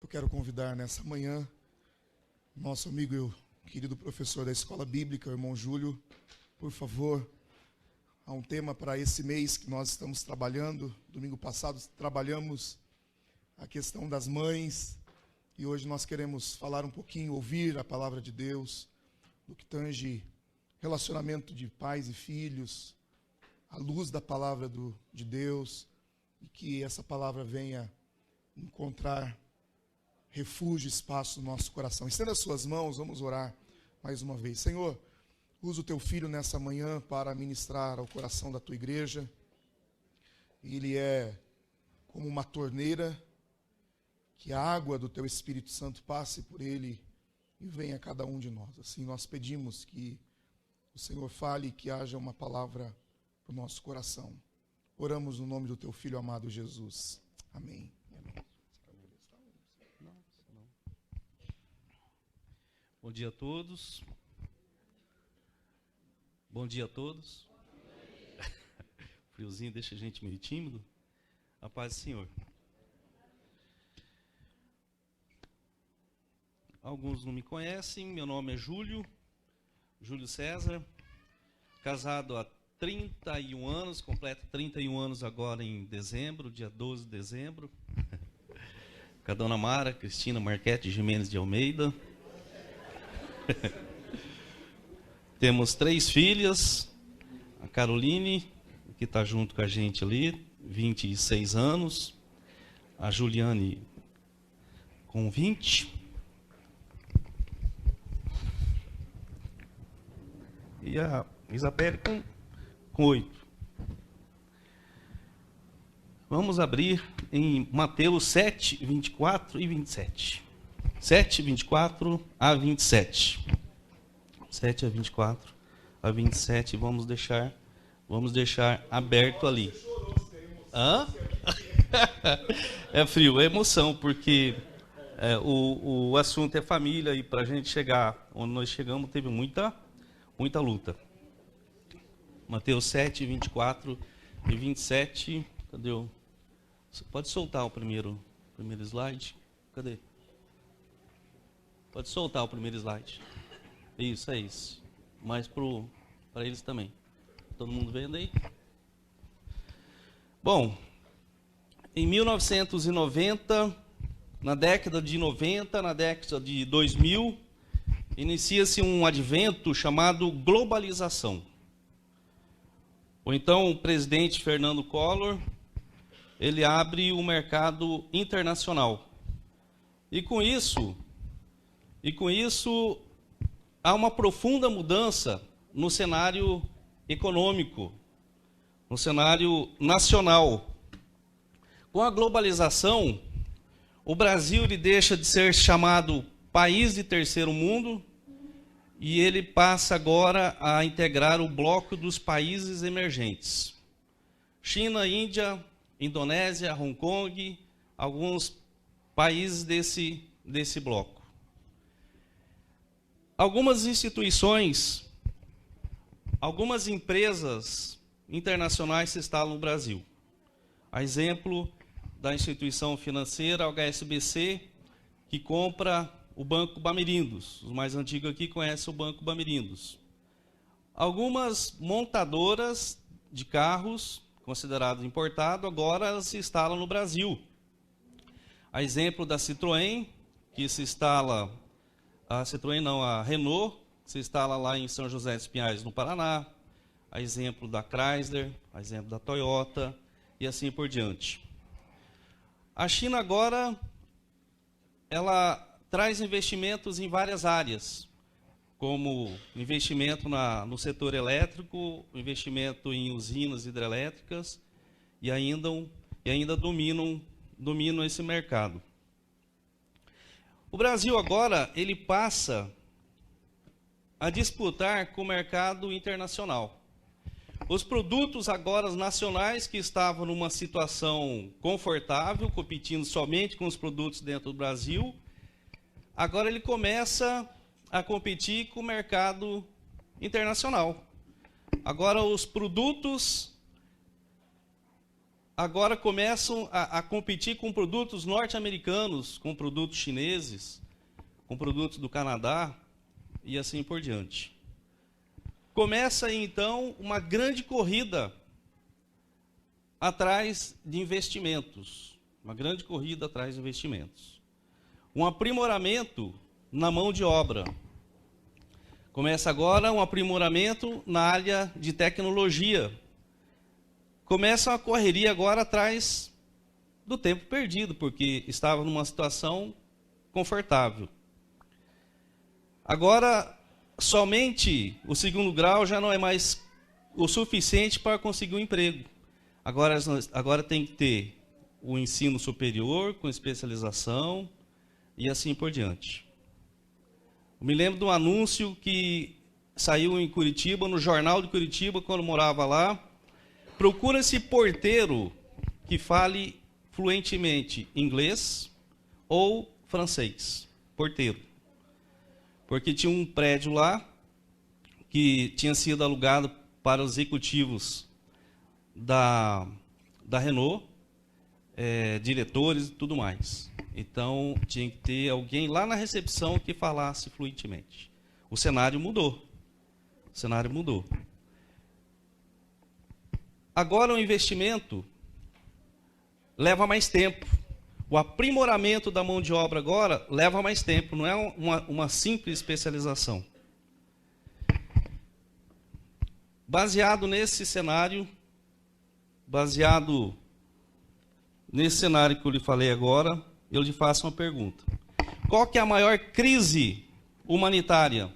quero convidar nessa manhã nosso amigo e o querido professor da Escola Bíblica, o irmão Júlio. Por favor, há um tema para esse mês que nós estamos trabalhando. Domingo passado trabalhamos a questão das mães e hoje nós queremos falar um pouquinho, ouvir a palavra de Deus, do que tange relacionamento de pais e filhos, à luz da palavra de Deus, e que essa palavra venha encontrar refúgio, espaço no nosso coração. Estenda as suas mãos, vamos orar mais uma vez. Senhor, usa o teu filho nessa manhã para ministrar ao coração da tua igreja. Ele é como uma torneira, que a água do teu Espírito Santo passe por ele e venha a cada um de nós. Assim nós pedimos que o Senhor fale e que haja uma palavra para o nosso coração. Oramos no nome do teu filho amado Jesus. Amém. Bom dia a todos. Bom dia a todos. Friozinho deixa a gente meio tímido. A paz do Senhor. Alguns não me conhecem, meu nome é Júlio César, casado há 31 anos, completa 31 anos agora em dezembro, dia 12 de dezembro. Com a dona Mara Cristina Marquete Gimenez de Almeida. Temos 3 filhas, a Caroline, que está junto com a gente ali, 26 anos, a Juliane com 20, e a Isabelle com 8. Vamos abrir em Mateus 7, 24 e 27. 7, 24 a 27. 7 a 24 a 27, vamos deixar aberto ali. Hã? É frio, é emoção, porque o assunto é família e para a gente chegar onde nós chegamos teve muita luta. Mateus 7, 24 e 27. Cadê o... Você pode soltar o primeiro slide? Cadê? Pode soltar o primeiro slide. Isso, é isso. Mas para eles também. Todo mundo vendo aí? Bom, em 1990, na década de 90, na década de 2000, inicia-se um advento chamado globalização. Ou então o presidente Fernando Collor, ele abre o mercado internacional. E com isso há uma profunda mudança no cenário econômico, no cenário nacional. Com a globalização, o Brasil ele deixa de ser chamado país de terceiro mundo e ele passa agora a integrar o bloco dos países emergentes. China, Índia, Indonésia, Hong Kong, alguns países desse bloco. Algumas instituições, algumas empresas internacionais se instalam no Brasil. A exemplo da instituição financeira, a HSBC, que compra o Banco Bamirindos. Os mais antigos aqui conhecem o Banco Bamirindos. Algumas montadoras de carros, considerados importados, agora elas se instalam no Brasil. A exemplo da Citroën, que se instala... A Renault se instala lá em São José dos Pinhais, no Paraná. A exemplo da Chrysler, a exemplo da Toyota e assim por diante. A China agora, ela traz investimentos em várias áreas, como investimento no setor elétrico, investimento em usinas hidrelétricas e ainda dominam esse mercado. O Brasil agora, ele passa a disputar com o mercado internacional. Os produtos agora nacionais que estavam numa situação confortável, competindo somente com os produtos dentro do Brasil, agora ele começa a competir com o mercado internacional. Agora os produtos agora começam a competir com produtos norte-americanos, com produtos chineses, com produtos do Canadá e assim por diante. Começa, então, uma grande corrida atrás de investimentos. Uma grande corrida atrás de investimentos. Um aprimoramento na mão de obra. Começa agora um aprimoramento na área de tecnologia. Começa uma correria agora atrás do tempo perdido, porque estava numa situação confortável. Agora, somente o segundo grau já não é mais o suficiente para conseguir um emprego. Agora tem que ter o ensino superior com especialização e assim por diante. Eu me lembro de um anúncio que saiu em Curitiba, no jornal de Curitiba, quando eu morava lá. Procura-se porteiro que fale fluentemente inglês ou francês. Porteiro. Porque tinha um prédio lá que tinha sido alugado para os executivos da Renault, diretores e tudo mais. Então, tinha que ter alguém lá na recepção que falasse fluentemente. O cenário mudou. O cenário mudou. Agora, o investimento leva mais tempo. O aprimoramento da mão de obra agora leva mais tempo, não é uma simples especialização. Baseado nesse cenário que eu lhe falei agora, eu lhe faço uma pergunta. Qual que é a maior crise humanitária?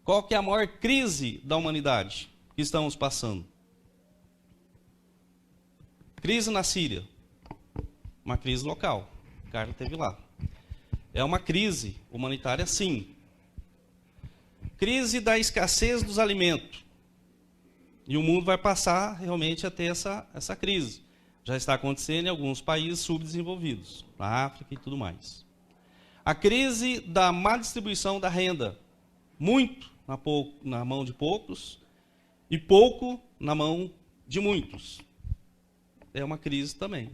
Qual que é a maior crise da humanidade que estamos passando? Crise na Síria. Uma crise local. O cara esteve lá. É uma crise humanitária, sim. Crise da escassez dos alimentos. E o mundo vai passar realmente a ter essa crise. Já está acontecendo em alguns países subdesenvolvidos, na África e tudo mais. A crise da má distribuição da renda. Muito na mão de poucos e pouco na mão de muitos. É uma crise também.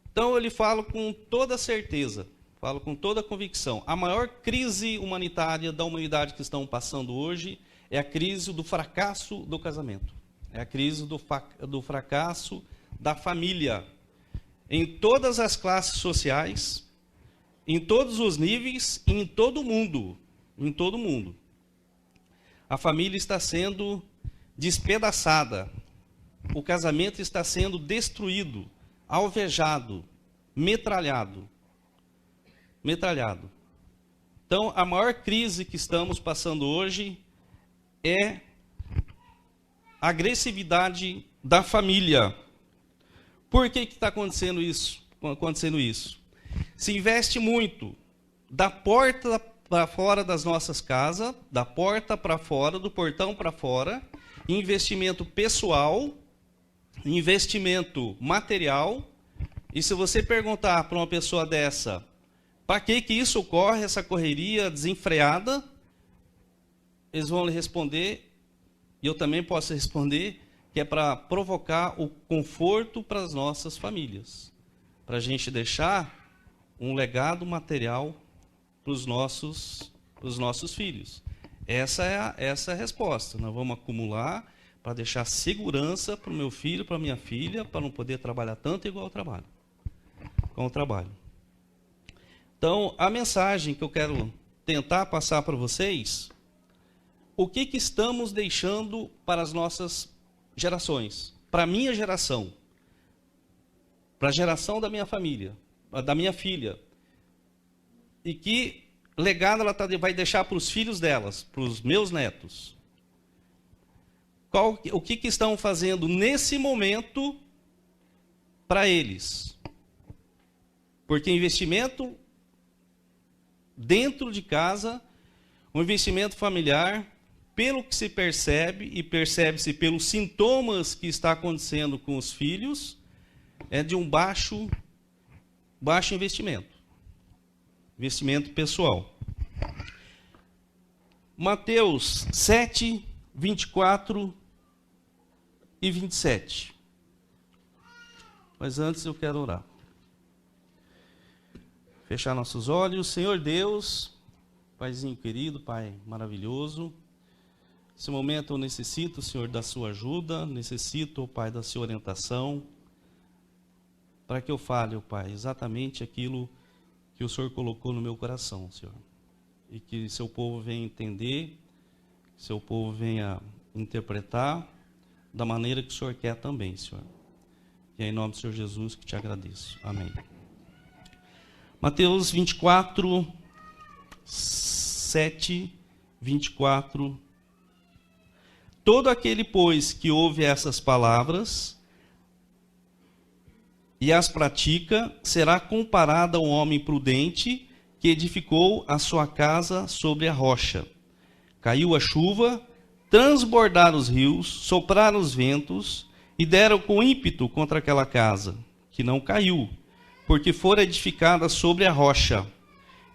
Então, eu lhe falo com toda certeza, falo com toda convicção. A maior crise humanitária da humanidade que estamos passando hoje é a crise do fracasso do casamento. É a crise do fracasso da família. Em todas as classes sociais, em todos os níveis e em todo o mundo. Em todo o mundo. A família está sendo despedaçada. O casamento está sendo destruído, alvejado, metralhado. Então, a maior crise que estamos passando hoje é a agressividade da família. Por que está acontecendo isso? Se investe muito da porta para fora das nossas casas, da porta para fora, do portão para fora, investimento pessoal, investimento material. E se você perguntar para uma pessoa dessa, para que isso ocorre, essa correria desenfreada, eles vão lhe responder, e eu também posso responder, que é para provocar o conforto para as nossas famílias. Para a gente deixar um legado material para os nossos filhos. Essa é a resposta. Nós vamos acumular para deixar segurança para o meu filho, para a minha filha, para não poder trabalhar tanto igual com o trabalho. Então, a mensagem que eu quero tentar passar para vocês, o que estamos deixando para as nossas gerações? Para a minha geração, para a geração da minha família, da minha filha. E que legado ela vai deixar para os filhos delas, para os meus netos? O que estão fazendo nesse momento para eles? Porque investimento dentro de casa, um investimento familiar, pelo que se percebe, e percebe-se pelos sintomas que está acontecendo com os filhos, é de um baixo investimento. Investimento pessoal. Mateus 7, 24 e 27. Mas antes eu quero orar. Fechar nossos olhos. Senhor Deus, Paizinho querido, Pai maravilhoso, nesse momento eu necessito, Senhor, da sua ajuda, necessito, Pai, da sua orientação, para que eu fale, Pai, exatamente aquilo que o Senhor colocou no meu coração, Senhor. E que seu povo venha entender, que seu povo venha interpretar da maneira que o Senhor quer também, Senhor. E é em nome do Senhor Jesus que te agradeço. Amém. Mateus 24, 7, 24. Todo aquele, pois, que ouve essas palavras e as pratica, será comparado a um homem prudente que edificou a sua casa sobre a rocha. Caiu a chuva, transbordaram os rios, sopraram os ventos e deram com ímpeto contra aquela casa, que não caiu, porque fora edificada sobre a rocha.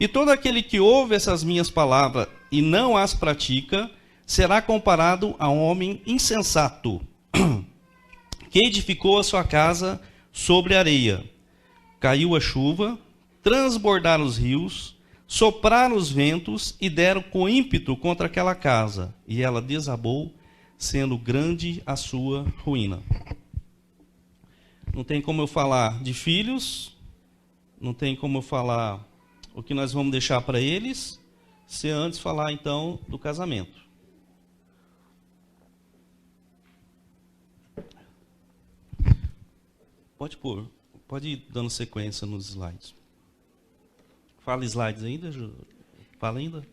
E todo aquele que ouve essas minhas palavras e não as pratica, será comparado a um homem insensato, que edificou a sua casa sobre a areia. Caiu a chuva, transbordaram os rios, sopraram os ventos e deram com ímpeto contra aquela casa, e ela desabou, sendo grande a sua ruína. Não tem como eu falar de filhos, não tem como eu falar o que nós vamos deixar para eles, se antes falar então do casamento. Pode pôr, pode ir dando sequência nos slides. Fala slides ainda, Ju? Fala ainda?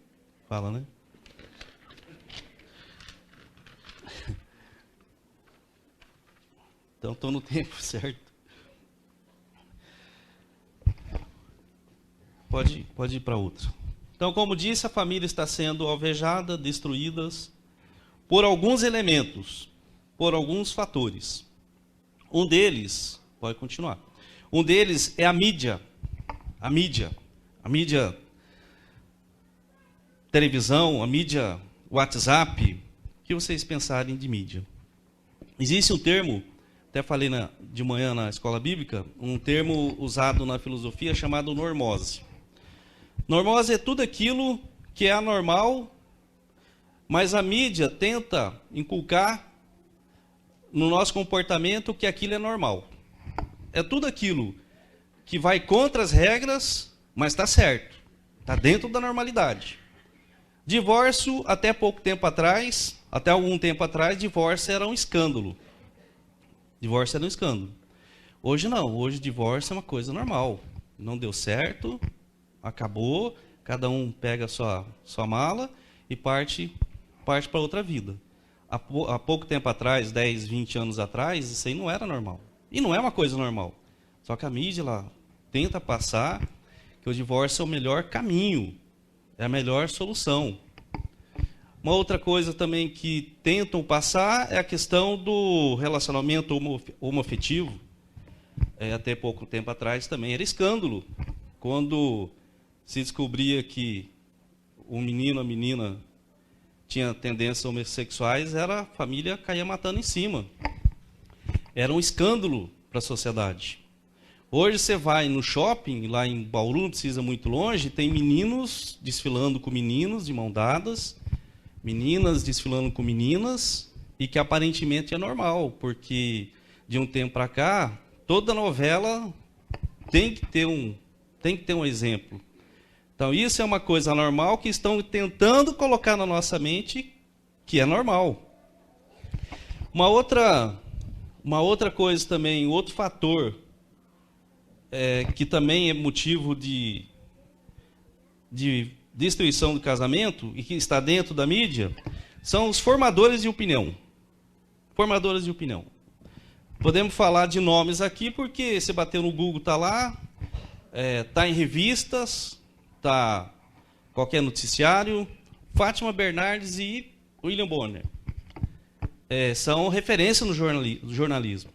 Fala, né? Então estou no tempo certo. Pode ir para outra. Então, como disse, a família está sendo alvejada, destruída por alguns elementos, por alguns fatores. Um deles, pode continuar. Um deles é a mídia. A mídia televisão, a mídia WhatsApp. O que vocês pensarem de mídia? Existe um termo, até falei de manhã na escola bíblica, um termo usado na filosofia chamado normose. Normose é tudo aquilo que é anormal, mas a mídia tenta inculcar no nosso comportamento que aquilo é normal. É tudo aquilo que vai contra as regras, mas está certo, está dentro da normalidade. Divórcio, até algum tempo atrás, divórcio era um escândalo. Divórcio era um escândalo. Hoje não, hoje divórcio é uma coisa normal. Não deu certo, acabou, cada um pega a sua mala e parte para outra vida. Há pouco tempo atrás, 10, 20 anos atrás, isso aí não era normal. E não é uma coisa normal. Só que a mídia ela tenta passar que o divórcio é o melhor caminho, é a melhor solução. Uma outra coisa também que tentam passar é a questão do relacionamento homoafetivo. Até pouco tempo atrás também era escândalo. Quando se descobria que o menino, a menina tinha tendências homossexuais, a família caía matando em cima. Era um escândalo para a sociedade. Hoje você vai no shopping, lá em Bauru, não precisa muito longe, tem meninos desfilando com meninos de mão dadas, meninas desfilando com meninas, e que aparentemente é normal, porque de um tempo para cá, toda novela tem que ter um exemplo. Então isso é uma coisa normal que estão tentando colocar na nossa mente que é normal. Uma outra coisa também, outro fator que também é motivo de destruição do casamento e que está dentro da mídia, são os formadores de opinião. Formadores de opinião. Podemos falar de nomes aqui porque se bater no Google está lá, está em revistas, está qualquer noticiário. Fátima Bernardes e William Bonner são referência no jornalismo.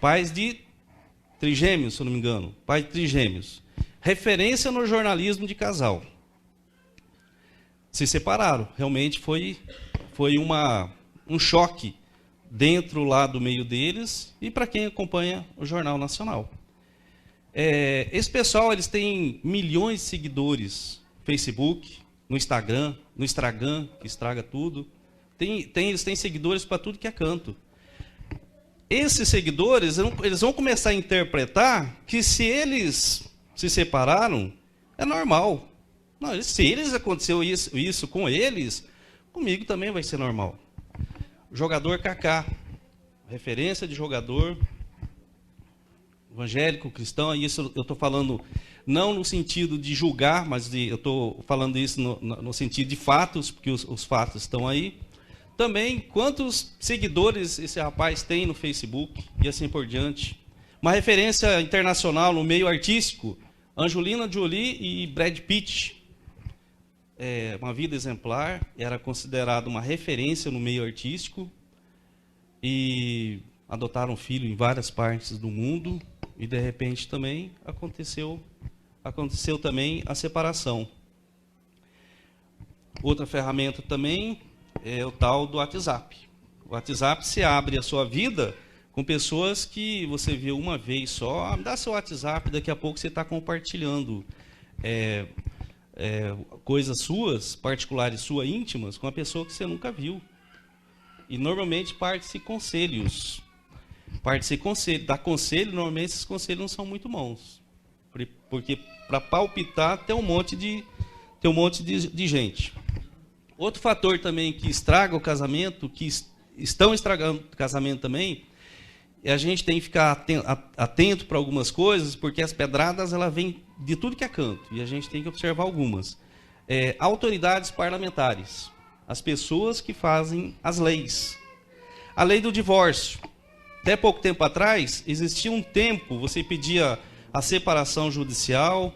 Pais de trigêmeos, se eu não me engano. Pais de trigêmeos. Referência no jornalismo de casal. Se separaram. Realmente foi um choque dentro lá do meio deles e para quem acompanha o Jornal Nacional. Esse pessoal, eles têm milhões de seguidores no Facebook, no Instagram, que estraga tudo. Eles têm seguidores para tudo que é canto. Esses seguidores, eles vão começar a interpretar que se eles se separaram, é normal. Não, se eles aconteceu isso com eles, comigo também vai ser normal. O jogador Kaká, referência de jogador evangélico, cristão, e isso eu estou falando não no sentido de julgar, mas eu estou falando isso no sentido de fatos, porque os fatos estão aí. Também, quantos seguidores esse rapaz tem no Facebook, e assim por diante. Uma referência internacional no meio artístico, Angelina Jolie e Brad Pitt. Uma vida exemplar, era considerado uma referência no meio artístico, e adotaram um filho em várias partes do mundo, e de repente também aconteceu também a separação. Outra ferramenta também é o tal do WhatsApp. O WhatsApp se abre a sua vida com pessoas que você viu uma vez só. Me dá seu WhatsApp, daqui a pouco você está compartilhando coisas suas, particulares suas, íntimas, com uma pessoa que você nunca viu. E normalmente parte-se conselhos. Dá conselho, normalmente esses conselhos não são muito bons. Porque para palpitar tem um monte de gente. Outro fator também que estraga o casamento, que estão estragando o casamento também, a gente tem que ficar atento para algumas coisas, porque as pedradas ela vêm de tudo que é canto, e a gente tem que observar algumas. Autoridades parlamentares, as pessoas que fazem as leis. A lei do divórcio. Até pouco tempo atrás, existia um tempo, você pedia a separação judicial,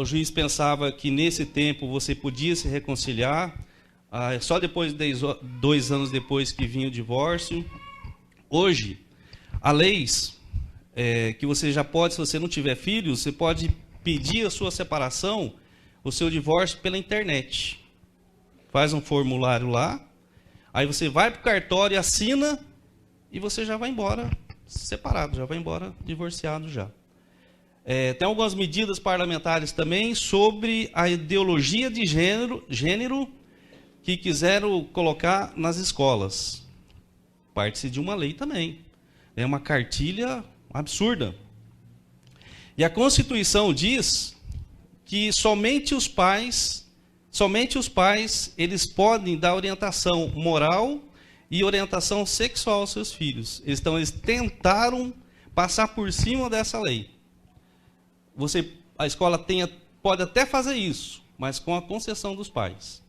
o juiz pensava que nesse tempo você podia se reconciliar, só depois de 2 anos depois que vinha o divórcio. Hoje, há leis que você já pode, se você não tiver filhos, você pode pedir a sua separação, o seu divórcio pela internet. Faz um formulário lá, aí você vai para o cartório, assina, e você já vai embora separado, já vai embora divorciado já. Tem algumas medidas parlamentares também sobre a ideologia de gênero que quiseram colocar nas escolas. Parte-se de uma lei também. É uma cartilha absurda. E a Constituição diz que somente os pais, eles podem dar orientação moral e orientação sexual aos seus filhos. Então, eles tentaram passar por cima dessa lei. A escola pode até fazer isso, mas com a concessão dos pais.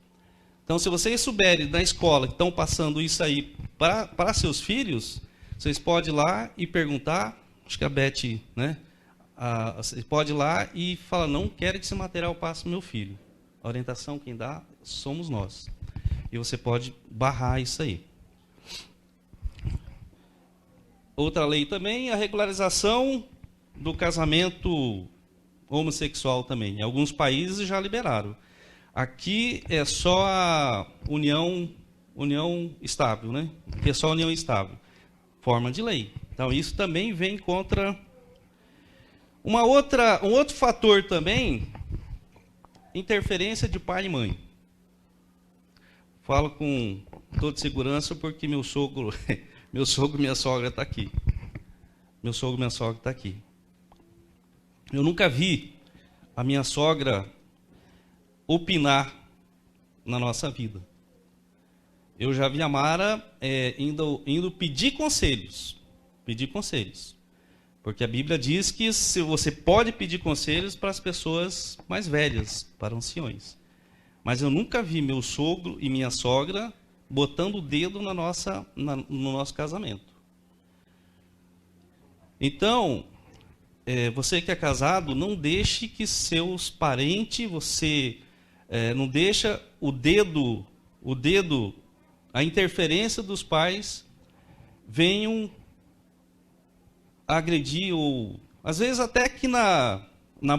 Então, se vocês souberem da escola que estão passando isso aí para seus filhos, vocês podem ir lá e perguntar, acho que a Beth, né? Você pode ir lá e falar, não quero que esse material passe para o meu filho. A orientação quem dá somos nós. E você pode barrar isso aí. Outra lei também, a regularização do casamento homossexual também. Em alguns países já liberaram. Aqui é só a união estável, né? Aqui é só a união estável. Forma de lei. Então, isso também vem contra... Um outro fator também, interferência de pai e mãe. Falo com toda segurança porque meu sogro e minha sogra estão aqui. Meu sogro e minha sogra estão aqui. Eu nunca vi a minha sogra opinar na nossa vida. Eu já vi a Mara indo pedir conselhos. Porque a Bíblia diz que você pode pedir conselhos para as pessoas mais velhas, para anciões. Mas eu nunca vi meu sogro e minha sogra botando o dedo no nosso casamento. Então, você que é casado, não deixe que seus parentes, não deixa a interferência dos pais venham agredir, ou às vezes até que na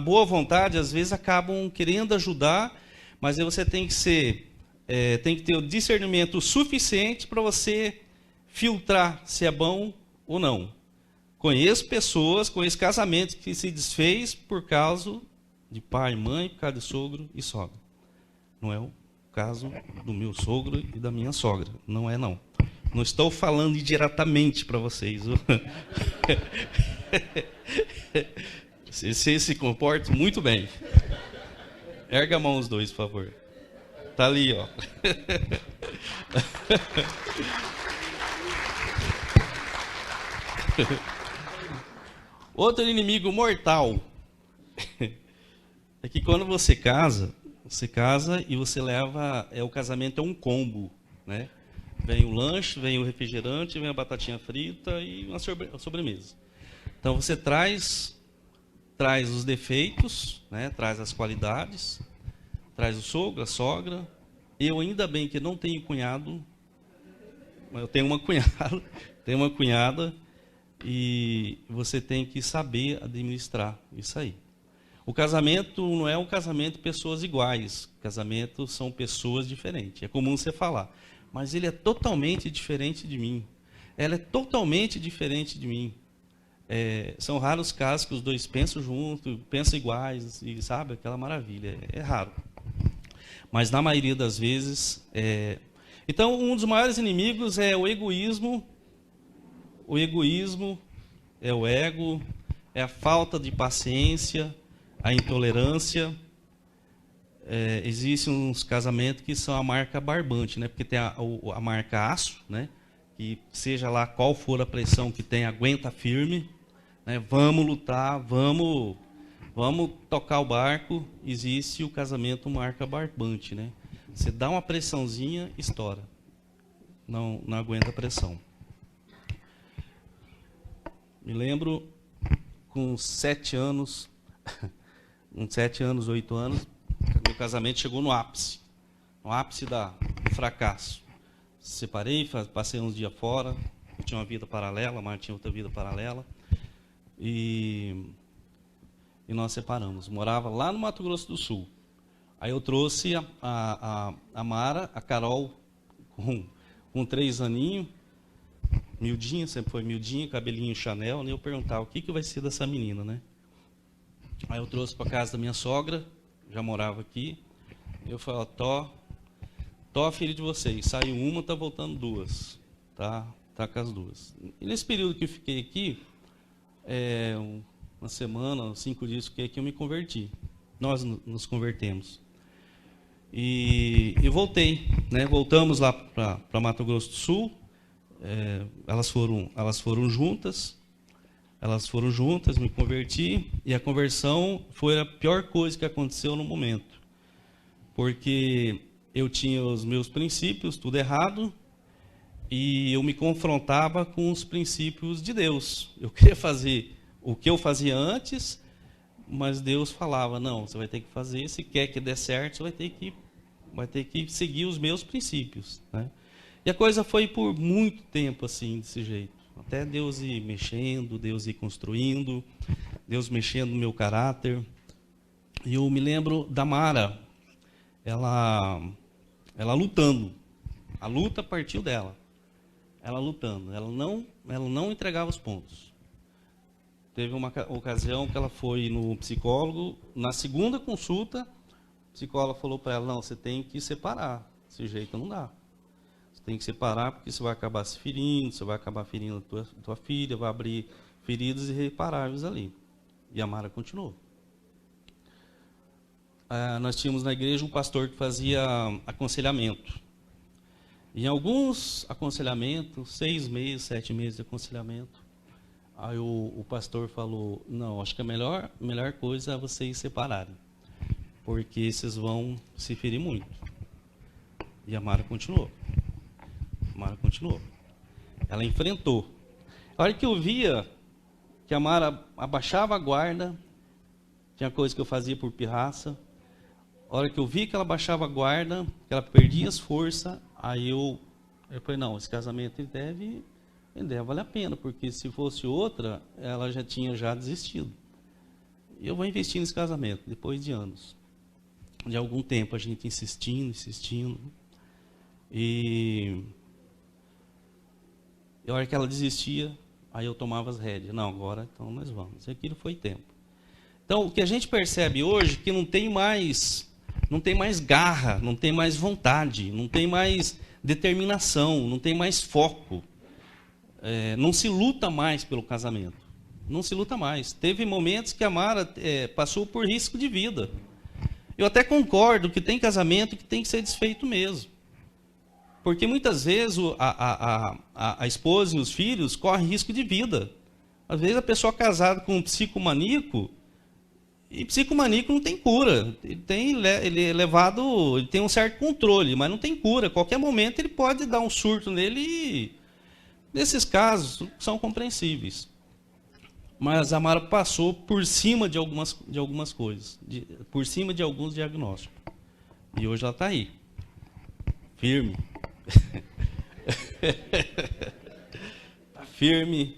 boa vontade, às vezes acabam querendo ajudar, mas aí você tem que ter o discernimento suficiente para você filtrar se é bom ou não. Conheço pessoas, conheço casamentos que se desfez por causa de pai, mãe, por causa de sogro e sogra. Não é o caso do meu sogro e da minha sogra. Não é, não. Não estou falando indiretamente para vocês. Você se comporta muito bem. Erga a mão os dois, por favor. Tá ali, ó. Outro inimigo mortal é que quando você casa e você leva, o casamento é um combo, né? Vem o lanche, vem o refrigerante, vem a batatinha frita e uma sobremesa. Então você traz os defeitos, né? Traz as qualidades, traz o sogro, a sogra. Eu ainda bem que não tenho cunhado, mas eu tenho uma cunhada, e você tem que saber administrar isso aí. O casamento não é um casamento de pessoas iguais. Casamento são pessoas diferentes. É comum você falar. Mas ele é totalmente diferente de mim. Ela é totalmente diferente de mim. São raros casos que os dois pensam juntos, pensam iguais, e sabe, aquela maravilha. É raro. Mas na maioria das vezes... Então, um dos maiores inimigos é o egoísmo. O egoísmo é o ego, é a falta de paciência, a intolerância. Existem uns casamentos que são a marca barbante, né? Porque tem a marca aço, né? Que seja lá qual for a pressão que tem, aguenta firme, né? Vamos lutar, vamos tocar o barco. Existe o casamento marca barbante, né? Você dá uma pressãozinha, estoura. Não aguenta a pressão. Me lembro, com 7 anos, 8 anos, meu casamento chegou no ápice do fracasso. Separei, passei uns dias fora, eu tinha uma vida paralela, a Mara tinha outra vida paralela, e nós separamos. Morava lá no Mato Grosso do Sul. Aí eu trouxe a Mara, a Carol, com 3 aninhos, miudinha, sempre foi miudinha, cabelinho Chanel, né? Eu perguntava o que vai ser dessa menina, né? Aí eu trouxe para casa da minha sogra, já morava aqui. Eu falei, Tó, filho de vocês, saiu uma, tá voltando 2, tá com as 2. E nesse período que eu fiquei aqui, uma semana, 5 dias que fiquei aqui, eu me converti. Nós nos convertemos. E eu voltei, né? Voltamos lá para Mato Grosso do Sul. Elas foram juntas, me converti, e a conversão foi a pior coisa que aconteceu no momento, porque eu tinha os meus princípios, tudo errado, e eu me confrontava com os princípios de Deus. Eu queria fazer o que eu fazia antes, mas Deus falava, não, você vai ter que fazer, se quer que dê certo, você vai ter que seguir os meus princípios, né? E a coisa foi por muito tempo assim, desse jeito. Até Deus ir mexendo, Deus ir construindo, Deus mexendo no meu caráter. E eu me lembro da Mara, ela lutando. A luta partiu dela. Ela lutando. Ela não entregava os pontos. Teve uma ocasião que ela foi no psicólogo. Na segunda consulta, o psicólogo falou para ela, não, você tem que separar. Desse jeito não dá. Tem que separar, porque você vai acabar se ferindo, você vai acabar ferindo a tua filha, vai abrir feridas irreparáveis ali. E a Mara continuou. Nós tínhamos na igreja um pastor que fazia aconselhamento. Em alguns aconselhamentos, 6 meses, 7 meses de aconselhamento, aí o pastor falou, não, acho que a melhor coisa é vocês separarem, porque vocês vão se ferir muito. E a Mara continuou. Ela enfrentou. A hora que eu via que a Mara abaixava a guarda, tinha coisa que eu fazia por pirraça. A hora que eu vi que ela abaixava a guarda, que ela perdia as forças, aí eu falei, não, esse casamento ele deve valer a pena, porque se fosse outra, ela já tinha desistido. E eu vou investir nesse casamento, depois de anos. De algum tempo, a gente insistindo. E a hora que ela desistia, aí eu tomava as rédeas. Não, agora então nós vamos. E aquilo foi tempo. Então, o que a gente percebe hoje é que não tem mais garra, não tem mais vontade, não tem mais determinação, não tem mais foco. Não se luta mais pelo casamento. Não se luta mais. Teve momentos que a Mara passou por risco de vida. Eu até concordo que tem casamento que tem que ser desfeito mesmo. Porque muitas vezes a esposa e os filhos correm risco de vida. Às vezes a pessoa casada com um psicomaníaco, e psicomaníaco não tem cura. Ele tem um certo controle, mas não tem cura. Qualquer momento ele pode dar um surto nele e nesses casos são compreensíveis. Mas a Mara passou por cima de algumas coisas, por cima de alguns diagnósticos. E hoje ela está aí, firme. Está firme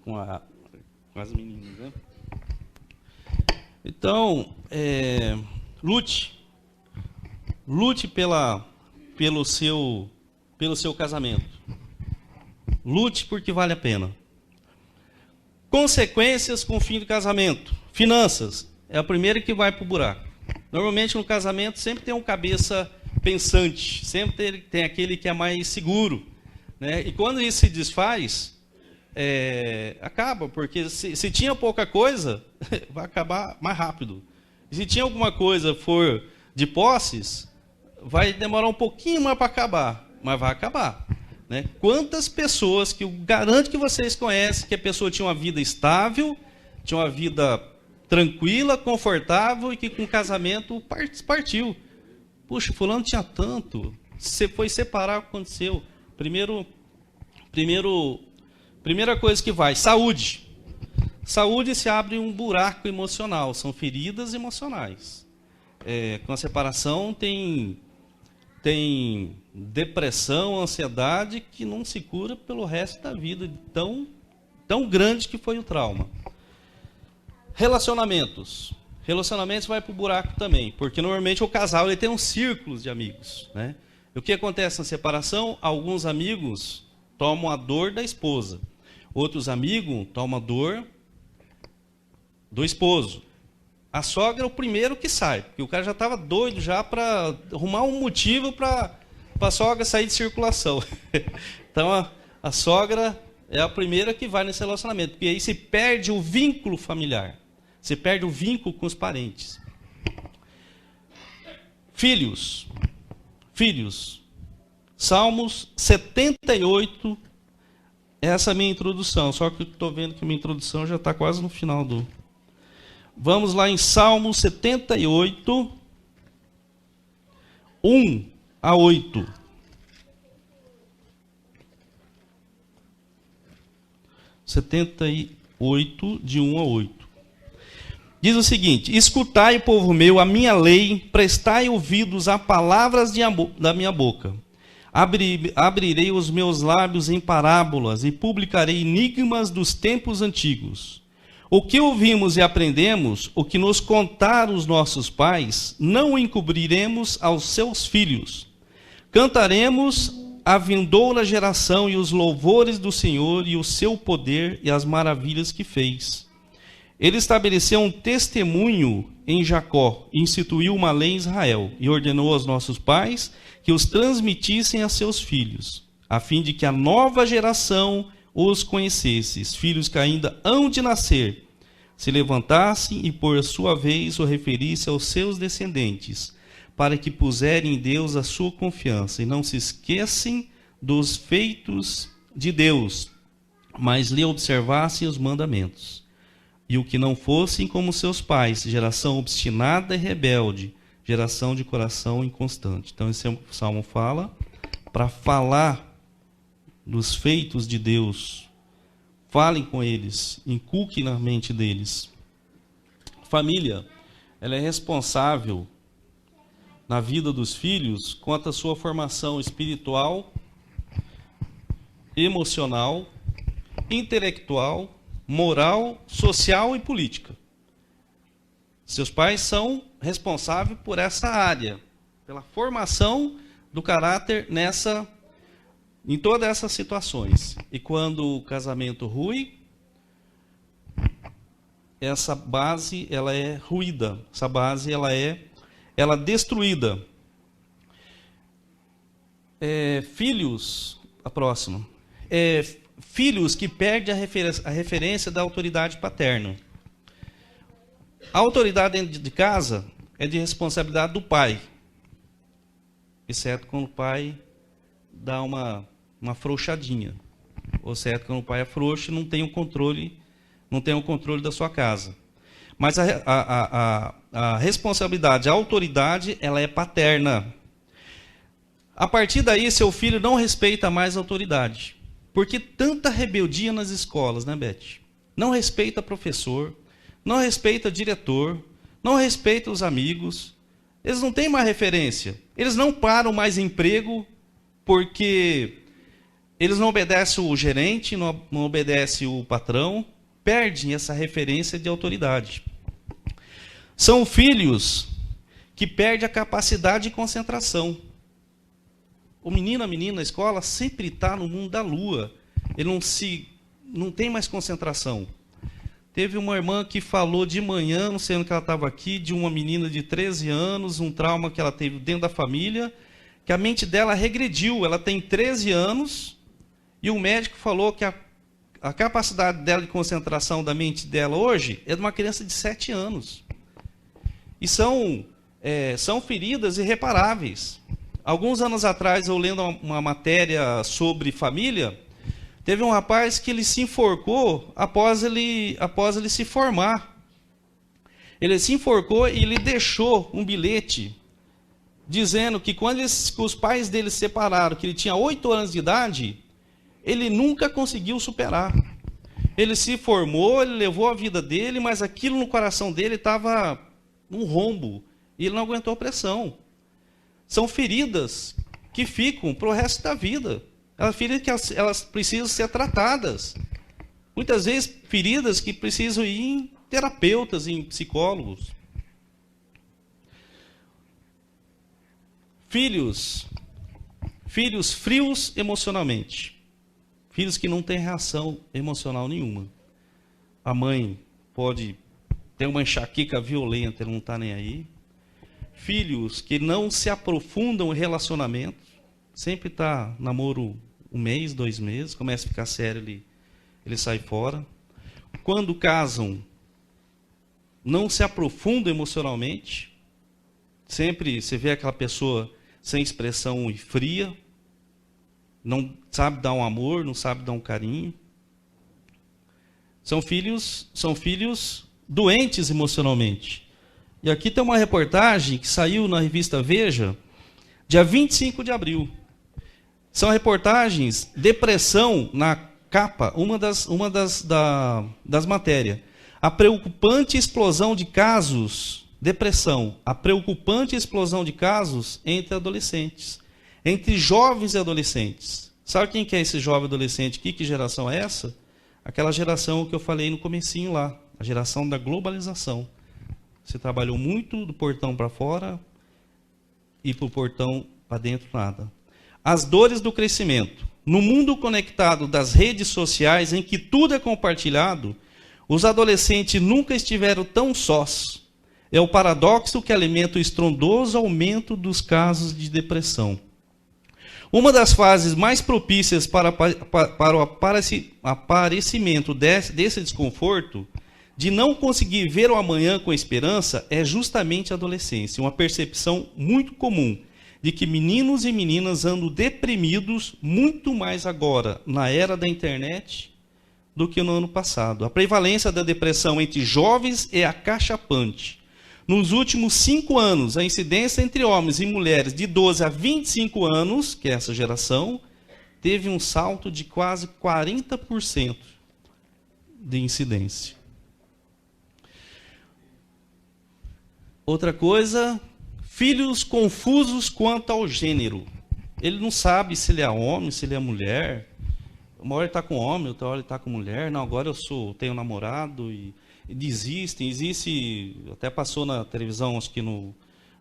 com as meninas, né? Então, lute pelo seu casamento. Lute porque vale a pena. Consequências com o fim do casamento. Finanças. É a primeira que vai para o buraco. Normalmente no casamento sempre tem um cabeça pensante. Sempre tem aquele que é mais seguro, né? E quando isso se desfaz, acaba. Porque se tinha pouca coisa, vai acabar mais rápido. E se tinha alguma coisa for de posses, vai demorar um pouquinho mais para acabar. Mas vai acabar. Né? Quantas pessoas que eu garanto que vocês conhecem que a pessoa tinha uma vida estável, tinha uma vida tranquila, confortável e que com o casamento partiu. Puxa, fulano tinha tanto, você foi separar, o que aconteceu? Primeira coisa que vai, saúde. Saúde se abre um buraco emocional, são feridas emocionais. Com a separação tem depressão, ansiedade que não se cura pelo resto da vida, tão grande que foi o trauma. Relacionamentos vai para o buraco também, porque normalmente o casal ele tem um círculo de amigos, né? E o que acontece na separação? Alguns amigos tomam a dor da esposa, outros amigos tomam a dor do esposo. A sogra é o primeiro que sai, porque o cara já estava doido já para arrumar um motivo para a sogra sair de circulação. Então a sogra é a primeira que vai nesse relacionamento, porque aí se perde o vínculo familiar, se perde o vínculo com os parentes. Filhos. Salmos 78, essa é a minha introdução, só que eu estou vendo que minha introdução já está quase no final do... Vamos lá em Salmo 78, 1 a 8. De 1 a 8. Diz o seguinte: escutai, povo meu, a minha lei, prestai ouvidos a palavras da minha boca. Abrirei os meus lábios em parábolas e publicarei enigmas dos tempos antigos. O que ouvimos e aprendemos, o que nos contaram os nossos pais, não o encobriremos aos seus filhos. Cantaremos a vindoura geração e os louvores do Senhor e o seu poder e as maravilhas que fez. Ele estabeleceu um testemunho em Jacó, instituiu uma lei em Israel e ordenou aos nossos pais que os transmitissem a seus filhos, a fim de que a nova geração os conhecesse, filhos que ainda hão de nascer, se levantassem e por sua vez o referisse aos seus descendentes, para que puserem em Deus a sua confiança e não se esquecem dos feitos de Deus, mas lhe observassem os mandamentos. E o que não fossem como seus pais, geração obstinada e rebelde, geração de coração inconstante. Então esse salmo fala para falar dos feitos de Deus. Falem com eles, inculquem na mente deles. Família, ela é responsável na vida dos filhos quanto à sua formação espiritual, emocional, intelectual, moral, social e política. Seus pais são responsáveis por essa área, pela formação do caráter em todas essas situações. E quando o casamento rui, essa base ela é ruída, essa base ela é destruída. Filhos, a próxima. Filhos que perdem a referência da autoridade paterna. A autoridade dentro de casa é de responsabilidade do pai, exceto quando o pai dá uma frouxadinha, ou exceto quando o pai é frouxo e não tem o controle da sua casa. Mas a responsabilidade, a autoridade, ela é paterna. A partir daí, seu filho não respeita mais a autoridade. Porque tanta rebeldia nas escolas, né, Beth? Não respeita professor, não respeita diretor, não respeita os amigos. Eles não têm mais referência. Eles não param mais emprego porque eles não obedecem o gerente, não obedecem o patrão. Perdem essa referência de autoridade. São filhos que perdem a capacidade de concentração. O menino, a menina na escola sempre está no mundo da lua. Ele não tem mais concentração. Teve uma irmã que falou de manhã, não sei onde que ela estava aqui, de uma menina de 13 anos, um trauma que ela teve dentro da família, que a mente dela regrediu. Ela tem 13 anos e o médico falou que a capacidade dela de concentração da mente dela hoje é de uma criança de 7 anos. E são feridas irreparáveis. Alguns anos atrás, eu lendo uma matéria sobre família, teve um rapaz que ele se enforcou após ele se formar. Ele se enforcou e ele deixou um bilhete dizendo que quando os pais dele se separaram, que ele tinha 8 anos de idade, ele nunca conseguiu superar. Ele se formou, ele levou a vida dele, mas aquilo no coração dele estava um rombo. E ele não aguentou a pressão. São feridas que ficam para o resto da vida. Feridas que elas precisam ser tratadas. Muitas vezes, feridas que precisam ir em terapeutas, em psicólogos. Filhos frios emocionalmente. Filhos que não têm reação emocional nenhuma. A mãe pode ter uma enxaqueca violenta, ele não está nem aí. Filhos que não se aprofundam em relacionamento, sempre está namoro 1 mês, 2 meses, começa a ficar sério, ele sai fora. Quando casam, não se aprofundam emocionalmente, sempre você vê aquela pessoa sem expressão e fria, não sabe dar um amor, não sabe dar um carinho. São filhos doentes emocionalmente. E aqui tem uma reportagem que saiu na revista Veja, dia 25 de abril. São reportagens, depressão na capa, uma das matérias. A preocupante explosão de casos, depressão, a preocupante explosão de casos entre adolescentes, entre jovens e adolescentes. Sabe quem que é esse jovem adolescente aqui? Que geração é essa? Aquela geração que eu falei no comecinho lá, a geração da globalização. Você trabalhou muito do portão para fora e para o portão para dentro nada. As dores do crescimento. No mundo conectado das redes sociais, em que tudo é compartilhado, os adolescentes nunca estiveram tão sós. É o paradoxo que alimenta o estrondoso aumento dos casos de depressão. Uma das fases mais propícias para o aparecimento desse desconforto, de não conseguir ver o amanhã com esperança, é justamente a adolescência. Uma percepção muito comum de que meninos e meninas andam deprimidos muito mais agora, na era da internet, do que no ano passado. A prevalência da depressão entre jovens é acachapante. Nos últimos 5 anos, a incidência entre homens e mulheres de 12 a 25 anos, que é essa geração, teve um salto de quase 40% de incidência. Outra coisa, filhos confusos quanto ao gênero. Ele não sabe se ele é homem, se ele é mulher. Uma hora ele está com homem, outra hora ele está com mulher. Não, agora eu tenho namorado e desistem. Existe, até passou na televisão, acho que no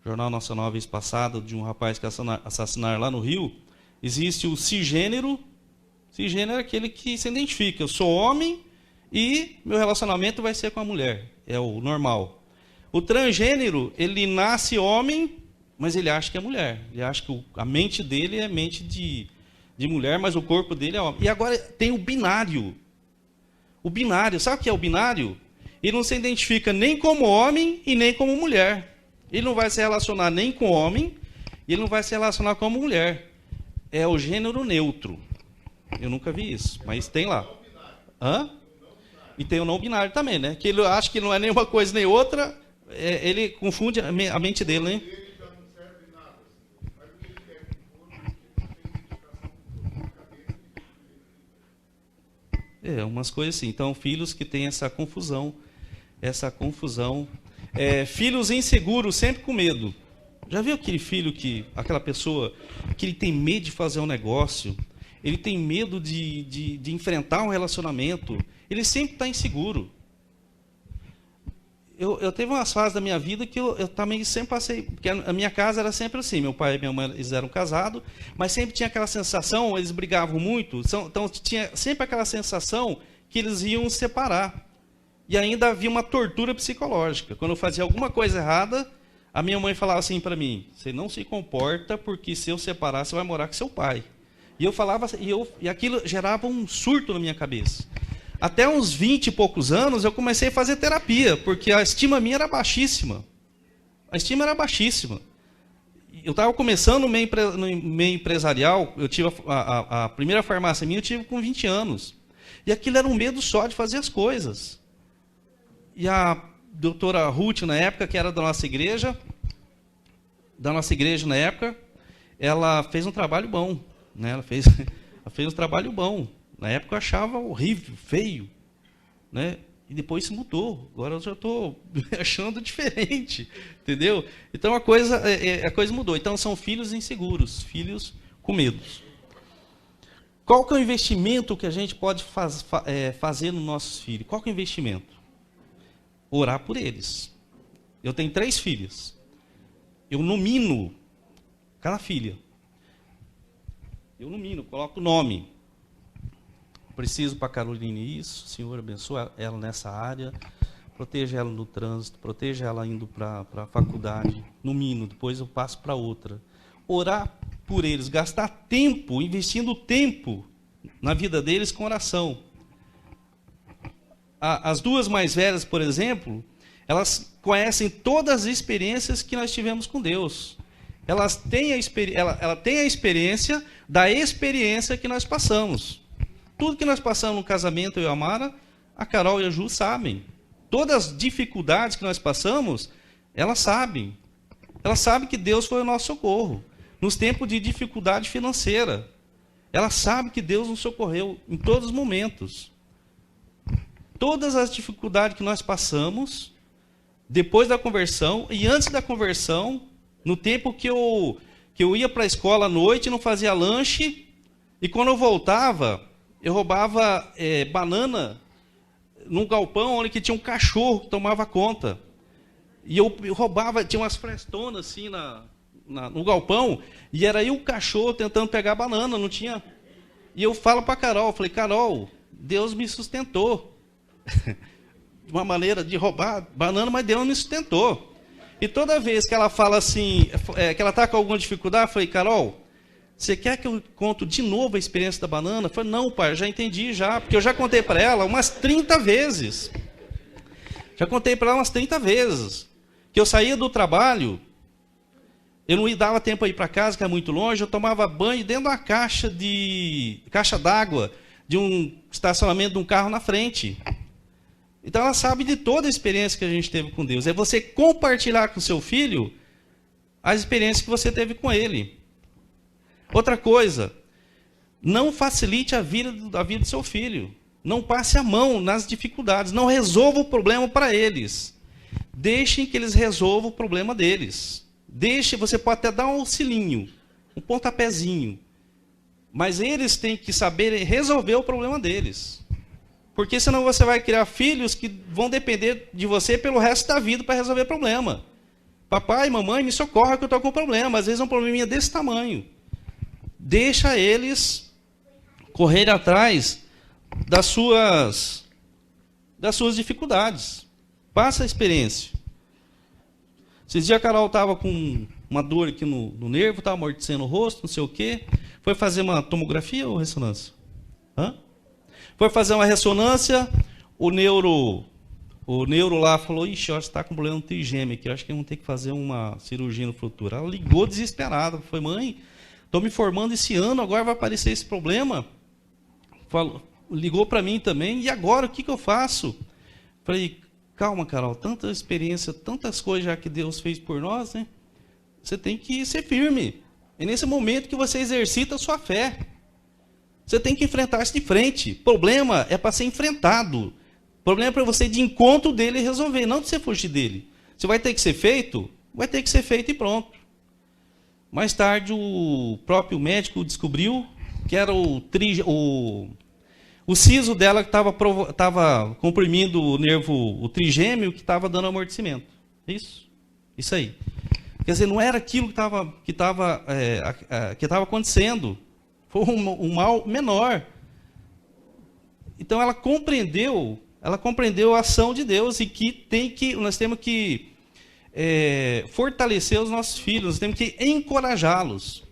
Jornal Nacional, vez passada, de um rapaz que assassinaram lá no Rio. Existe o cisgênero. Cisgênero é aquele que se identifica. Eu sou homem e meu relacionamento vai ser com a mulher. É o normal. O transgênero, ele nasce homem, mas ele acha que é mulher. Ele acha que a mente dele é mente de mulher, mas o corpo dele é homem. E agora tem o binário. O binário, sabe o que é o binário? Ele não se identifica nem como homem e nem como mulher. Ele não vai se relacionar nem com homem e ele não vai se relacionar como mulher. É o gênero neutro. Eu nunca vi isso, mas tem lá. Hã? E tem o não binário também, né? Que ele acha que não é nenhuma coisa nem outra, ele confunde a mente dele, né? Umas coisas assim. Então, filhos que têm essa confusão. Filhos inseguros, sempre com medo. Já viu aquele filho aquela pessoa que ele tem medo de fazer um negócio, ele tem medo de enfrentar um relacionamento, ele sempre está inseguro. Eu teve umas fases da minha vida que eu também sempre passei, porque a minha casa era sempre assim, meu pai e minha mãe eles eram casados, mas sempre tinha aquela sensação, eles brigavam muito, então tinha sempre aquela sensação que eles iam se separar. E ainda havia uma tortura psicológica. Quando eu fazia alguma coisa errada, a minha mãe falava assim para mim: você não se comporta, porque se eu separar, você vai morar com seu pai. E eu falava, e aquilo gerava um surto na minha cabeça. Até uns 20 e poucos anos, eu comecei a fazer terapia, porque a estima minha era baixíssima. A estima era baixíssima. Eu estava começando no meio empresarial, eu tive a primeira farmácia minha, eu tive com 20 anos. E aquilo era um medo só de fazer as coisas. E a doutora Ruth, na época, que era da nossa igreja na época, ela fez um trabalho bom. Né? Ela fez um trabalho bom. Na época eu achava horrível, feio. Né? E depois isso mudou. Agora eu já estou achando diferente. Entendeu? Então a coisa mudou. Então são filhos inseguros, filhos com medos. Qual que é o investimento que a gente pode fazer nos nossos filhos? Qual que é o investimento? Orar por eles. Eu tenho 3 filhas. Eu nomino cada filha. Coloco o nome. Preciso para a Caroline isso, Senhor abençoe ela nessa área, proteja ela no trânsito, proteja ela indo para a faculdade, nomino, depois eu passo para outra. Orar por eles, gastar tempo, investindo tempo na vida deles com oração. As 2 mais velhas, por exemplo, elas conhecem todas as experiências que nós tivemos com Deus. Ela tem a experiência da experiência que nós passamos. Tudo que nós passamos no casamento, eu e a Mara, a Carol e a Ju sabem. Todas as dificuldades que nós passamos, elas sabem. Elas sabem que Deus foi o nosso socorro. Nos tempos de dificuldade financeira. Elas sabem que Deus nos socorreu em todos os momentos. Todas as dificuldades que nós passamos, depois da conversão e antes da conversão, no tempo que eu ia para a escola à noite, não fazia lanche, e quando eu voltava, eu roubava banana num galpão onde tinha um cachorro que tomava conta. E eu roubava, tinha umas frestonas assim no galpão, e era aí o cachorro tentando pegar banana, não tinha. E eu falo para a Carol, eu falei: Carol, Deus me sustentou. De uma maneira de roubar banana, mas Deus me sustentou. E toda vez que ela fala assim, que ela está com alguma dificuldade, eu falei: Carol, você quer que eu conto de novo a experiência da banana? Eu falei: não, pai, eu já entendi já, porque eu já contei para ela umas 30 vezes. Já contei para ela umas 30 vezes. Que eu saía do trabalho, eu não dava tempo para ir para casa, que é muito longe, eu tomava banho dentro de uma caixa d'água, de um estacionamento de um carro na frente. Então ela sabe de toda a experiência que a gente teve com Deus. É você compartilhar com seu filho as experiências que você teve com ele. Outra coisa, não facilite a vida do seu filho. Não passe a mão nas dificuldades. Não resolva o problema para eles. Deixem que eles resolvam o problema deles. Você pode até dar um auxilinho, um pontapézinho. Mas eles têm que saber resolver o problema deles. Porque senão você vai criar filhos que vão depender de você pelo resto da vida para resolver problema. Papai, mamãe, me socorra que eu estou com um problema. Às vezes é um probleminha desse tamanho. deixa eles correr atrás das suas dificuldades. Passa a experiência. Esses dias a Carol estava com uma dor aqui no nervo, estava amortecendo o rosto, não sei o quê. Foi fazer uma tomografia ou ressonância? Foi fazer uma ressonância, o neuro lá falou, ixi, eu acho que está com problema no trigêmeo aqui, eu acho que vamos ter que fazer uma cirurgia no futuro. Ela ligou desesperada, foi, mãe, estou me formando esse ano, agora vai aparecer esse problema. Ligou para mim também, e agora, o que eu faço? Falei, calma, Carol, tanta experiência, tantas coisas já que Deus fez por nós, né? Você tem que ser firme. É nesse momento que você exercita a sua fé. Você tem que enfrentar isso de frente. Problema é para ser enfrentado. Problema é para você ir de encontro dele e resolver, não de você fugir dele. Se vai ter que ser feito, vai ter que ser feito e pronto. Mais tarde, o próprio médico descobriu que era o siso dela que estava comprimindo o nervo, o trigêmeo, que estava dando amortecimento. Isso aí. Quer dizer, não era aquilo que estava acontecendo. Foi um mal menor. Então ela compreendeu a ação de Deus e que nós temos que fortalecer os nossos filhos, nós temos que encorajá-los.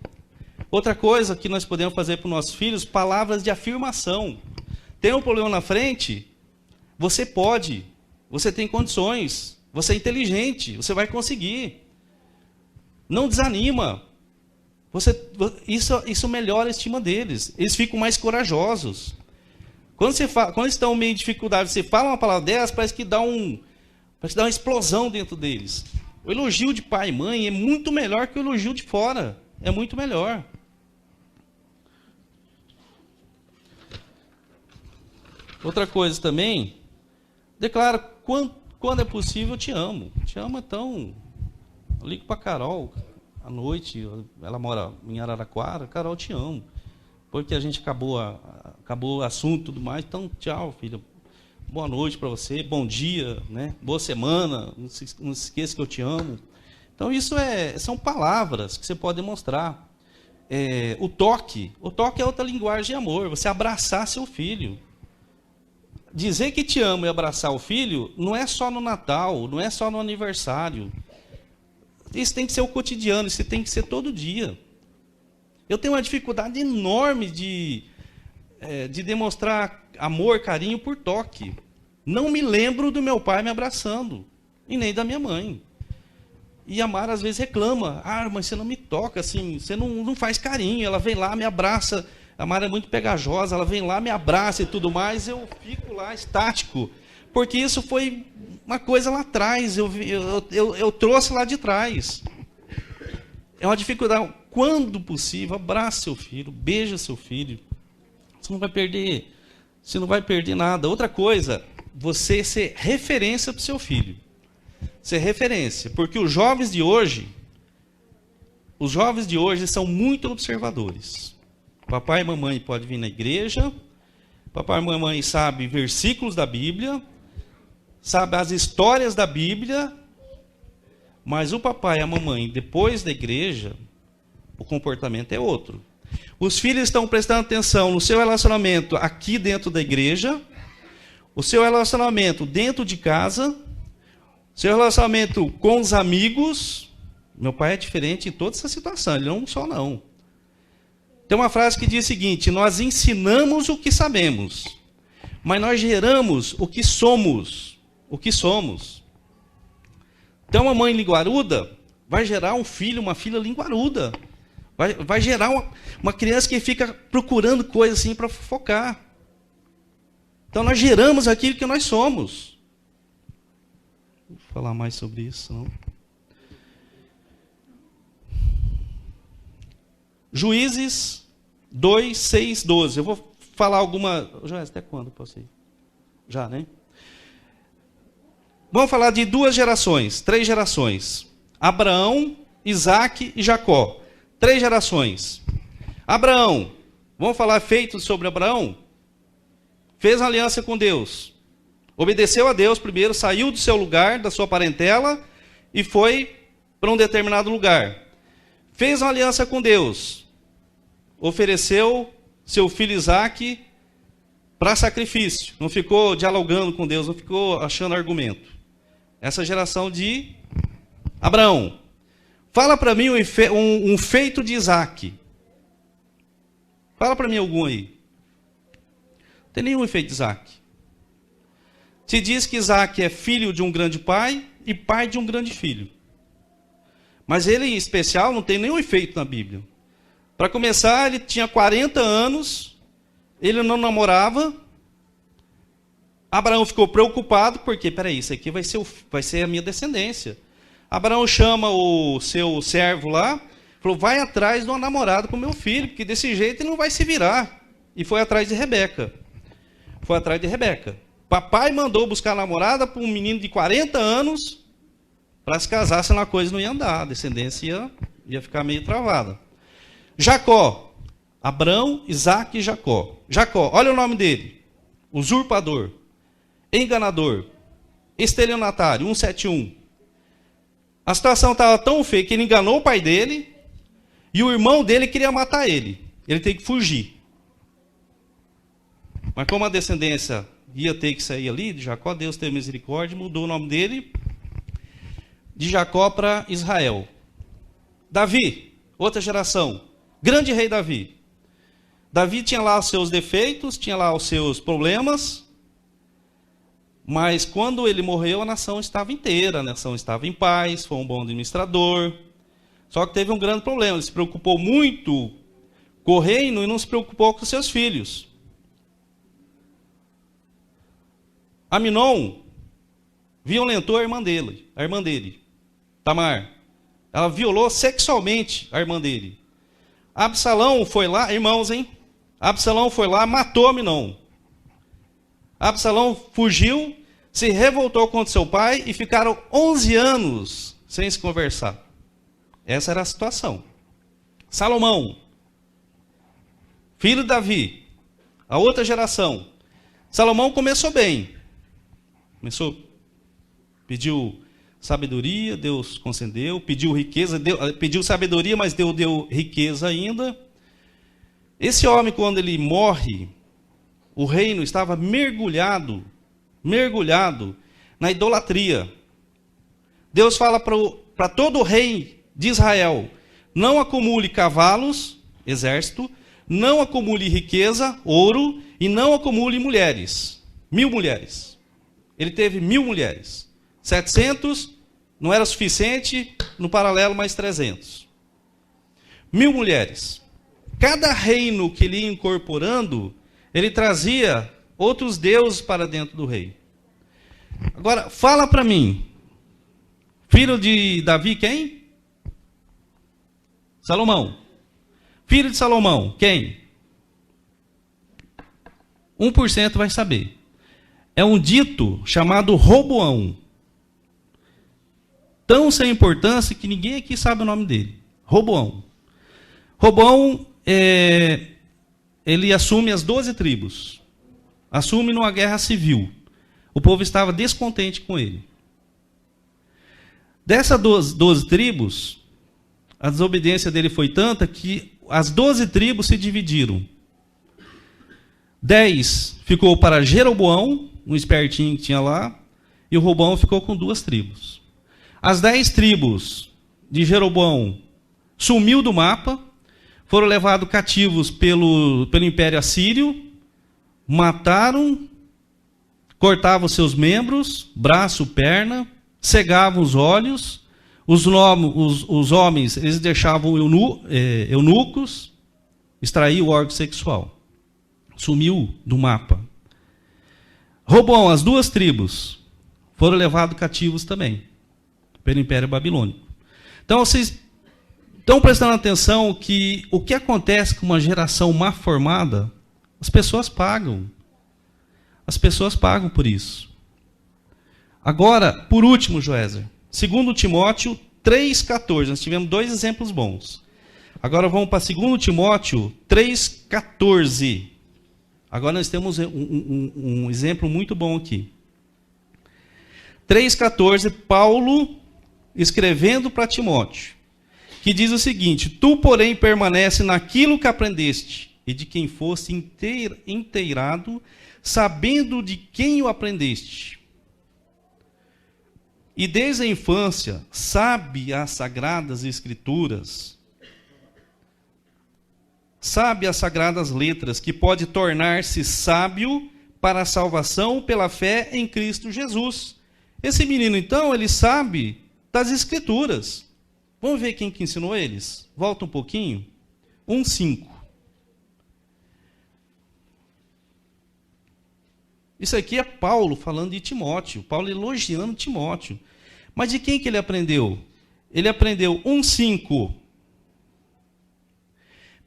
Outra coisa que nós podemos fazer para os nossos filhos, palavras de afirmação. Tem um problema na frente, você pode, você tem condições, você é inteligente, você vai conseguir. Não desanima. Isso melhora a estima deles. Eles ficam mais corajosos. Quando eles estão meio em dificuldade, você fala uma palavra dessas, parece que dá uma explosão dentro deles. O elogio de pai e mãe é muito melhor que o elogio de fora. É muito melhor. Outra coisa também, declara quando é possível, eu te amo. Te amo, então, eu ligo para a Carol à noite, ela mora em Araraquara, Carol, te amo. Porque a gente acabou o assunto e tudo mais, então, tchau, filha. Boa noite para você, bom dia, né? Boa semana, não se esqueça que eu te amo. Então, isso são palavras que você pode demonstrar. O toque é outra linguagem de amor, você abraçar seu filho. Dizer que te amo e abraçar o filho não é só no Natal, não é só no aniversário. Isso tem que ser o cotidiano, isso tem que ser todo dia. Eu tenho uma dificuldade enorme de demonstrar amor, carinho por toque. Não me lembro do meu pai me abraçando, e nem da minha mãe. E a Mara às vezes reclama, mas você não me toca, assim, você não faz carinho, ela vem lá, me abraça. A Mara é muito pegajosa, ela vem lá, me abraça e tudo mais, eu fico lá estático, porque isso foi uma coisa lá atrás, eu trouxe lá de trás. É uma dificuldade. Quando possível, abraça seu filho, beija seu filho. Você não vai perder nada. Outra coisa, você ser referência para o seu filho. Ser referência, porque os jovens de hoje são muito observadores. Papai e mamãe podem vir na igreja, papai e mamãe sabem versículos da Bíblia, sabem as histórias da Bíblia, mas o papai e a mamãe, depois da igreja, o comportamento é outro. Os filhos estão prestando atenção no seu relacionamento aqui dentro da igreja, o seu relacionamento dentro de casa, o seu relacionamento com os amigos. Meu pai é diferente em toda essa situação, ele não só não. Tem uma frase que diz o seguinte: nós ensinamos o que sabemos, mas nós geramos o que somos. Então, uma mãe linguaruda vai gerar um filho, uma filha linguaruda. Vai gerar uma criança que fica procurando coisas assim para fofocar. Então, nós geramos aquilo que nós somos. Vou falar mais sobre isso, não? Juízes 2, 6, 12. Eu vou falar alguma... Já, até quando posso ir? Já, né? Vamos falar de 3 gerações. Abraão, Isaque e Jacó. 3 gerações. Abraão, vamos falar feitos sobre Abraão? Fez uma aliança com Deus. Obedeceu a Deus primeiro, saiu do seu lugar, da sua parentela, e foi para um determinado lugar. Fez uma aliança com Deus. ofereceu seu filho Isaque para sacrifício. Não ficou dialogando com Deus, não ficou achando argumento. Essa geração de Abraão. Fala para mim um feito de Isaque. Fala para mim algum aí. Não tem nenhum efeito de Isaque. Se diz que Isaque é filho de um grande pai e pai de um grande filho. Mas ele, em especial, não tem nenhum efeito na Bíblia. Para começar, ele tinha 40 anos, ele não namorava. Abraão ficou preocupado, porque, peraí, isso aqui vai ser a minha descendência. Abraão chama o seu servo lá, falou, vai atrás de uma namorada com meu filho, porque desse jeito ele não vai se virar. E foi atrás de Rebeca. Foi atrás de Rebeca. Papai mandou buscar a namorada para um menino de 40 anos, para se casar, senão a coisa não ia andar, a descendência ia ficar meio travada. Jacó. Abrão, Isaque e Jacó. Jacó, olha o nome dele. Usurpador, enganador, estelionatário, 171. A situação estava tão feia que ele enganou o pai dele e o irmão dele queria matar ele. Ele teve que fugir. Mas como a descendência ia ter que sair ali de Jacó, Deus teve misericórdia e mudou o nome dele de Jacó para Israel. Davi, outra geração. Grande rei Davi. Davi tinha lá os seus defeitos, tinha lá os seus problemas, mas quando ele morreu, a nação estava inteira, a nação estava em paz, foi um bom administrador. Só que teve um grande problema, ele se preocupou muito com o reino e não se preocupou com seus filhos. Aminon violentou a irmã dele, Tamar. Ela violou sexualmente a irmã dele. Absalão foi lá, irmãos, hein? Absalão foi lá, matou Aminon. Absalão fugiu, se revoltou contra seu pai e ficaram 11 anos sem se conversar. Essa era a situação. Salomão, filho de Davi, a outra geração. Salomão começou bem. Pediu sabedoria, Deus concedeu. Pediu riqueza, pediu sabedoria, mas Deus deu riqueza ainda. Esse homem, quando ele morre, o reino estava mergulhado na idolatria. Deus fala para todo o rei de Israel, não acumule cavalos, exército, não acumule riqueza, ouro, e não acumule mulheres. 1000 mulheres. Ele teve 1000 mulheres. 700 não era suficiente, no paralelo mais 300. 1000 mulheres. Cada reino que ele ia incorporando, ele trazia outros deuses para dentro do rei. Agora, fala para mim. Filho de Davi, quem? Salomão. Filho de Salomão, quem? 1% vai saber. É um dito chamado Roboão. Tão sem importância que ninguém aqui sabe o nome dele. Roboão. Roboão, ele assume as 12 tribos. Assume numa guerra civil. O povo estava descontente com ele. Dessas 12 tribos, a desobediência dele foi tanta que as 12 tribos se dividiram. 10 ficou para Jeroboão, um espertinho que tinha lá, e o Roboão ficou com 2 tribos. As 10 tribos de Jeroboão sumiu do mapa, foram levados cativos pelo Império Assírio, mataram, cortavam seus membros, braço, perna, cegavam os olhos, os homens eles deixavam eunucos, extraíam o órgão sexual. Sumiu do mapa. Roboão, as 2 tribos foram levados cativos também pelo Império Babilônico. Então, vocês estão prestando atenção que o que acontece com uma geração mal formada, as pessoas pagam. As pessoas pagam por isso. Agora, por último, Joézer, 2 Timóteo 3,14. Nós tivemos 2 exemplos bons. Agora vamos para 2 Timóteo 3,14. Agora nós temos um exemplo muito bom aqui. 3,14, Paulo escrevendo para Timóteo. que diz o seguinte: tu, porém, permanece naquilo que aprendeste, e de quem foste inteirado, sabendo de quem o aprendeste. E desde a infância, sabe as sagradas escrituras, sabe as sagradas letras, que pode tornar-se sábio para a salvação pela fé em Cristo Jesus. Esse menino, então, ele sabe das escrituras. Vamos ver quem que ensinou eles? Volta um pouquinho. 1:5. Isso aqui é Paulo falando de Timóteo, Paulo elogiando Timóteo. Mas de quem que ele aprendeu? Ele aprendeu 1:5.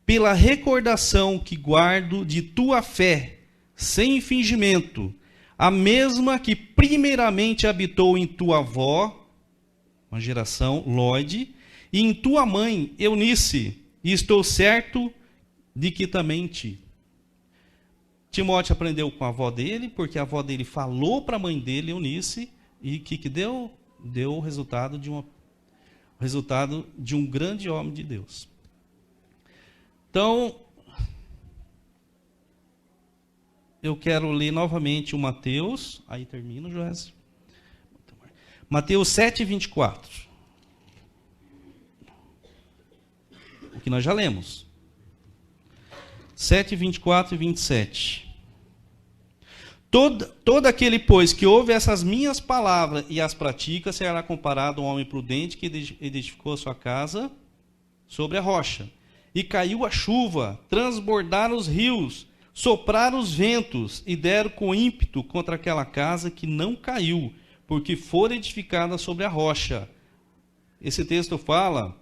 Pela recordação que guardo de tua fé, sem fingimento, a mesma que primeiramente habitou em tua avó, uma geração, Lóide, e em tua mãe, Eunice, e estou certo de que também em ti. Timóteo aprendeu com a avó dele, porque a avó dele falou para a mãe dele, Eunice, e o que deu? Deu o resultado de um grande homem de Deus. Então, eu quero ler novamente o Mateus, aí termina, Joés. Mateus 7:24. O que nós já lemos. 7:24 e 27. Todo aquele, pois, que ouve essas minhas palavras e as pratica, será comparado a um homem prudente que edificou a sua casa sobre a rocha. E caiu a chuva, transbordaram os rios, sopraram os ventos e deram com ímpeto contra aquela casa que não caiu, porque fora edificada sobre a rocha. Esse texto fala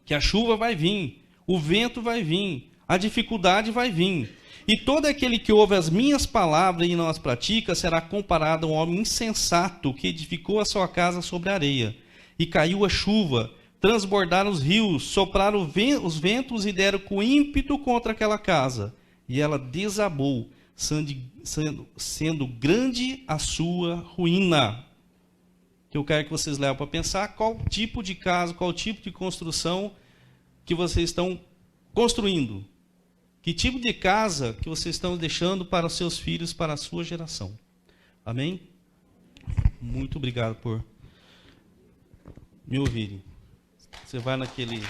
que a chuva vai vir, o vento vai vir, a dificuldade vai vir. E todo aquele que ouve as minhas palavras e não as pratica será comparado a um homem insensato que edificou a sua casa sobre a areia. E caiu a chuva, transbordaram os rios, sopraram os ventos e deram com ímpeto contra aquela casa. E ela desabou, sendo grande a sua ruína. Que eu quero que vocês levem para pensar qual tipo de casa, qual tipo de construção que vocês estão construindo. Que tipo de casa que vocês estão deixando para os seus filhos, para a sua geração. Amém? Muito obrigado por me ouvirem. Você vai naquele...